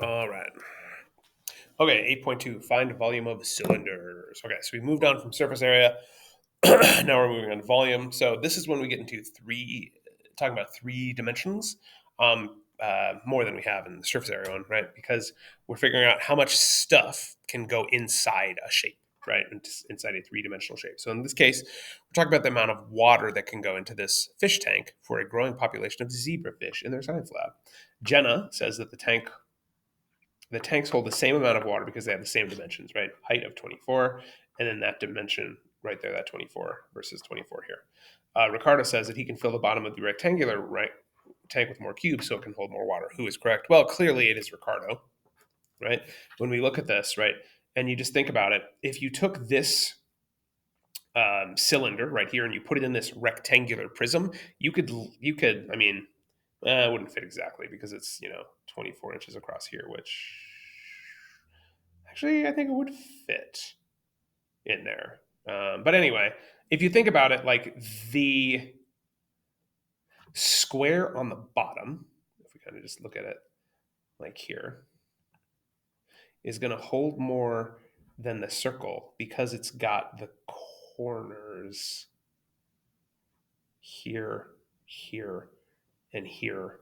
All right. Okay, 8.2, find volume of cylinders. Okay, so we moved on from surface area. Now we're moving on to volume. So this is when we get into talking about three dimensions, more than we have in the surface area one, right? Because we're figuring out how much stuff can go inside a shape, right? Inside a three-dimensional shape. So in this case, we're talking about the amount of water that can go into this fish tank for a growing population of zebrafish in their science lab. Jenna says that the tanks hold the same amount of water because they have the same dimensions, right? Height of 24, and then that dimension right there, that 24 versus 24 here. Ricardo says that he can fill the bottom of the rectangular tank with more cubes so it can hold more water. Who is correct? Well, clearly it is Ricardo, right? When we look at this, right, and you just think about it, if you took this cylinder right here and you put it in this rectangular prism, I mean, it wouldn't fit exactly because it's 24 inches across here, which actually I think it would fit in there. But anyway, if you think about it, like the square on the bottom, if we kind of just look at it like here, is going to hold more than the circle because it's got the corners here, here, and here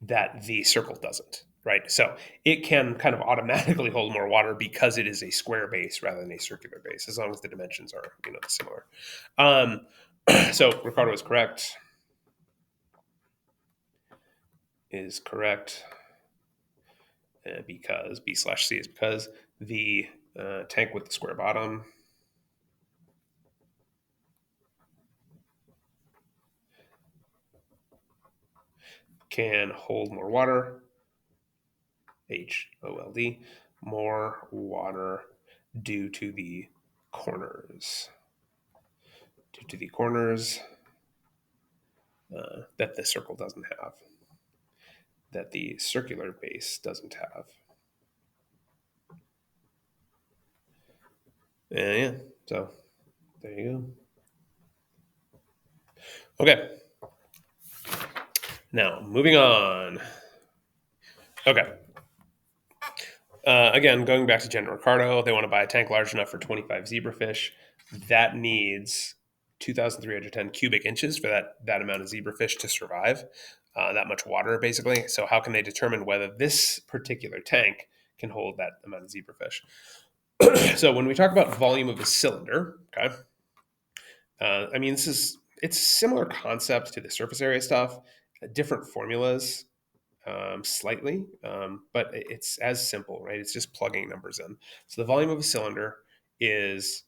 that the circle doesn't, right? So it can kind of automatically hold more water because it is a square base rather than a circular base, as long as the dimensions are similar. Um, so Ricardo is correct. Because B/C is because the tank with the square bottom can hold more water, HOLD, more water due to the corners. Due to the corners that the circle doesn't have, that the circular base doesn't have. Yeah, so there you go. Okay. Now, moving on. Okay. Again, going back to Jen and Ricardo, they want to buy a tank large enough for 25 zebrafish. That needs 2,310 cubic inches for that amount of zebrafish to survive, that much water, basically. So how can they determine whether this particular tank can hold that amount of zebrafish? So when we talk about volume of a cylinder, okay, I mean, it's a similar concept to the surface area stuff, different formulas, slightly, but it's as simple, right? It's just plugging numbers in. So the volume of a cylinder is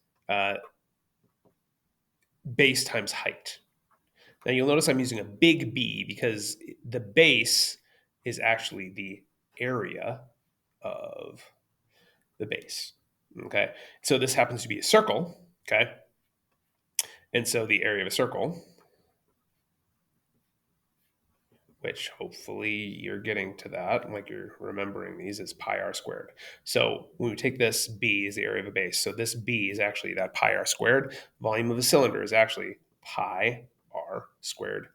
base times height. Now you'll notice I'm using a big B because the base is actually the area of the base. Okay, so this happens to be a circle. Okay, and so the area of a circle, which hopefully you're getting to that, like you're remembering these, is pi r squared. So when we take this B is the area of a base. So this B is actually that pi r squared. Volume of a cylinder is actually pi r squared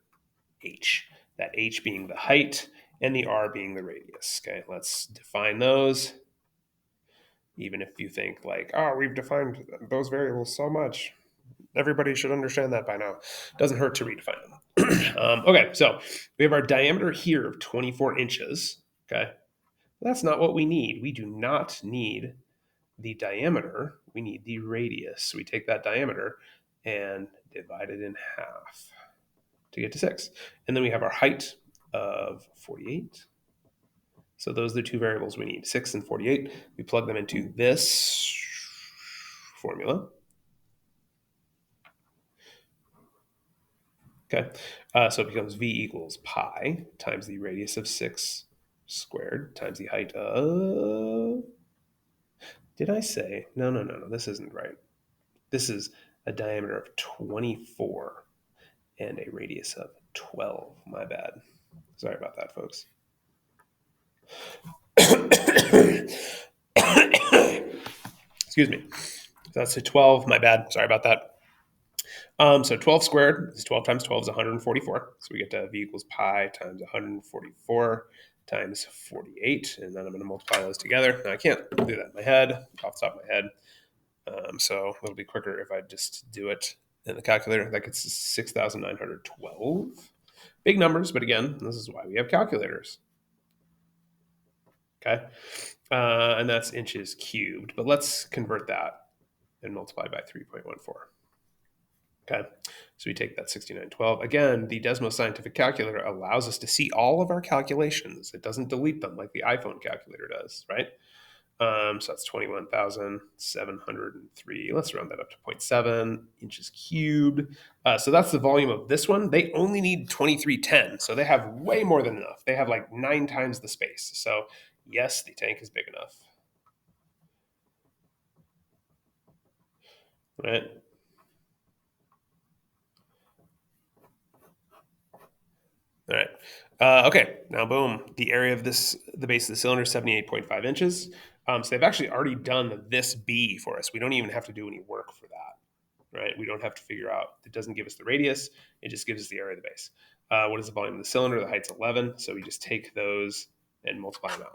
h. That h being the height and the r being the radius. Okay, let's define those. Even if you think like, oh, we've defined those variables so much, everybody should understand that by now. Doesn't hurt to redefine them. Okay, so we have our diameter here of 24 inches. Okay, that's not what we need. We do not need the diameter. We need the radius. So we take that diameter and divide it in half to get to 6. And then we have our height of 48. So those are the two variables we need, 6 and 48. We plug them into this formula. Okay, so it becomes V equals pi times the radius of 6 squared times the height of... Did I say? No, this isn't right. This is a diameter of 24 and a radius of 12. My bad. Sorry about that, folks. Excuse me. That's a 12. My bad. Sorry about that. So 12 squared is 12 times 12 is 144. So we get to V equals pi times 144 times 48, and then I'm going to multiply those together. Now I can't do that in my head, off the top of my head, so it'll be quicker if I just do it in the calculator. That gets 6,912. Big numbers, but again, this is why we have calculators. Okay, and that's inches cubed, but let's convert that and multiply by 3.14. Okay, so we take that 6912. Again, the Desmos Scientific Calculator allows us to see all of our calculations. It doesn't delete them like the iPhone calculator does, right? So that's 21,703. Let's round that up to 0.7 inches cubed. So that's the volume of this one. They only need 2310. So they have way more than enough. They have like 9 times the space. So yes, the tank is big enough. Right? All right. Okay. Now, boom. The area of this, the base of the cylinder, is 78.5 inches. So they've actually already done this B for us. We don't even have to do any work for that, right? We don't have to figure out. It doesn't give us the radius. It just gives us the area of the base. What is the volume of the cylinder? The height's 11. So we just take those and multiply them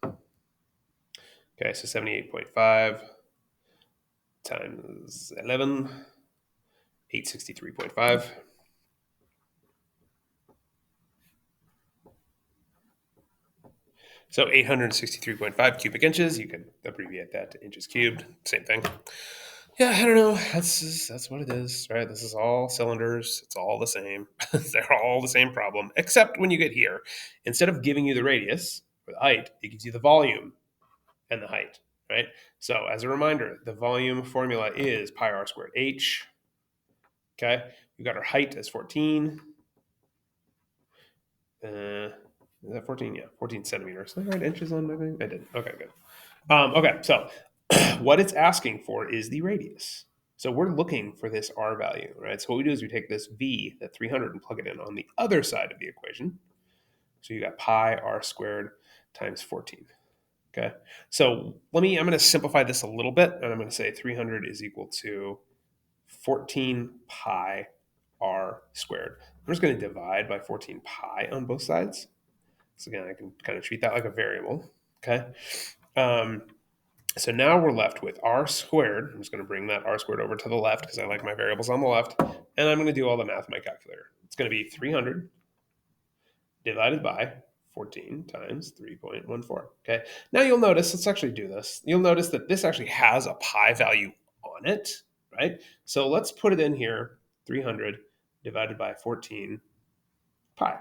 out. Okay. So 78.5 times 11, 863.5. So 863.5 cubic inches. You can abbreviate that to inches cubed. Same thing. Yeah, I don't know. That's what it is, right? This is all cylinders. It's all the same. They're all the same problem, except when you get here, instead of giving you the radius or the height, it gives you the volume and the height, right? So as a reminder, the volume formula is pi r squared h. Okay, we've got our height as 14. Is that 14? Yeah, 14 centimeters. Did I write inches on my thing? I did. Okay, good. Okay, so what it's asking for is the radius. So we're looking for this r value, right? So what we do is we take this v, that 300, and plug it in on the other side of the equation. So you got pi r squared times 14. Okay, so I'm going to simplify this a little bit, and I'm going to say 300 is equal to 14 pi r squared. I'm just going to divide by 14 pi on both sides. So again, I can kind of treat that like a variable. Okay. So now we're left with r squared. I'm just going to bring that r squared over to the left because I like my variables on the left. And I'm going to do all the math in my calculator. It's going to be 300 divided by 14 times 3.14. Okay. Now you'll notice, let's actually do this. You'll notice that this actually has a pi value on it, right? So let's put it in here, 300 divided by 14 pi.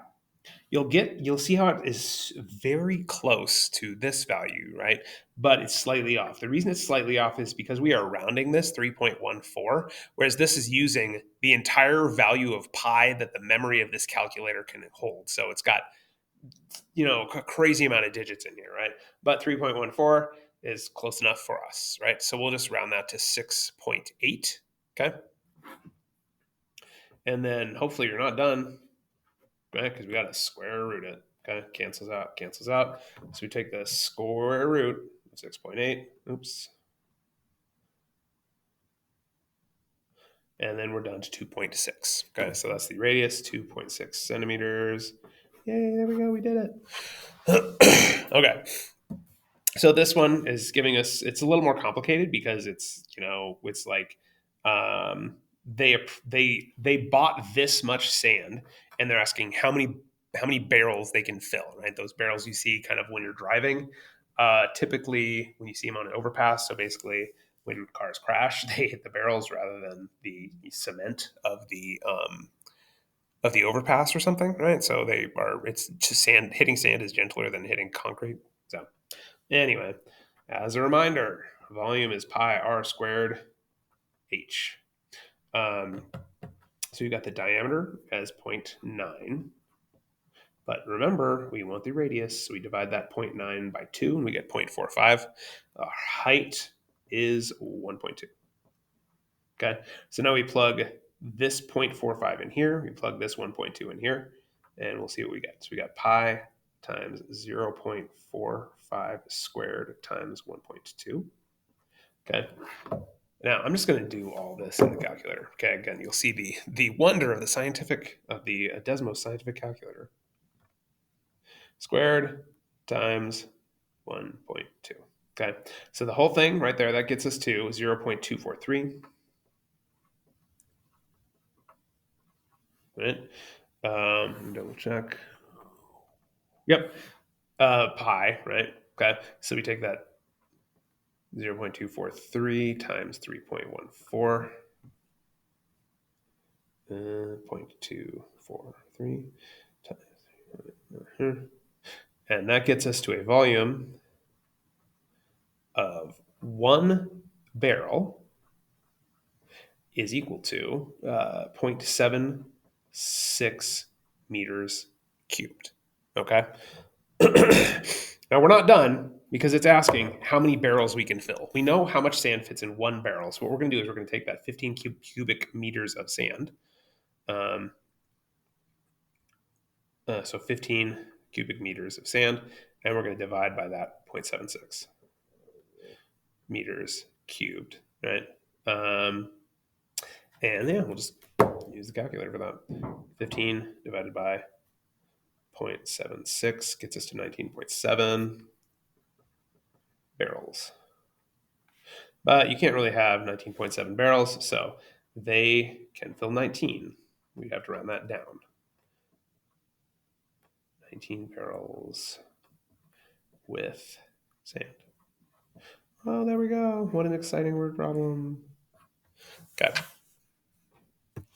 You'll see how it is very close to this value, right? But it's slightly off. The reason it's slightly off is because we are rounding this 3.14, whereas this is using the entire value of pi that the memory of this calculator can hold. So it's got, a crazy amount of digits in here, right? But 3.14 is close enough for us, right? So we'll just round that to 6.8, okay? And then hopefully you're not done, right? Because we got to square root it. Okay, cancels out, cancels out. So we take the square root of 6.8. Oops. And then we're down to 2.6. Okay, so that's the radius, 2.6 centimeters. Yay, there we go, we did it. Okay. So this one is giving us, it's a little more complicated because it's, it's like they bought this much sand and they're asking how many barrels they can fill, right? Those barrels you see kind of when you're driving, typically when you see them on an overpass. So basically, when cars crash, they hit the barrels rather than the cement of the overpass or something, right? So it's just sand. Hitting sand is gentler than hitting concrete. So anyway, as a reminder, volume is pi r squared h. So you got the diameter as 0.9. But remember, we want the radius, so we divide that 0.9 by 2, and we get 0.45. Our height is 1.2. Okay, so now we plug this 0.45 in here, we plug this 1.2 in here, and we'll see what we get. So we got pi times 0.45 squared times 1.2. Okay, now I'm just going to do all this in the calculator. Okay, again, you'll see the wonder of the Desmos scientific calculator. squared times 1.2. Okay, so the whole thing right there, that gets us to 0.243. Right? Double check. Yep. Pi, right? Okay, so we take that 0.243 times 3.14. 0.243 times, and that gets us to a volume of 1 barrel is equal to 0.76 meters cubed. Okay. Now we're not done because it's asking how many barrels we can fill. We know how much sand fits in 1 barrel. So what we're going to do is we're going to take that 15 cubic meters of sand. So 15 cubic meters of sand, and we're going to divide by that 0.76 meters cubed, right? And yeah, we'll just use the calculator for that. 15 divided by 0.76 gets us to 19.7 barrels. But you can't really have 19.7 barrels, so they can fill 19. We'd have to round that down. 19 barrels with sand. Oh, there we go. What an exciting word problem. Okay.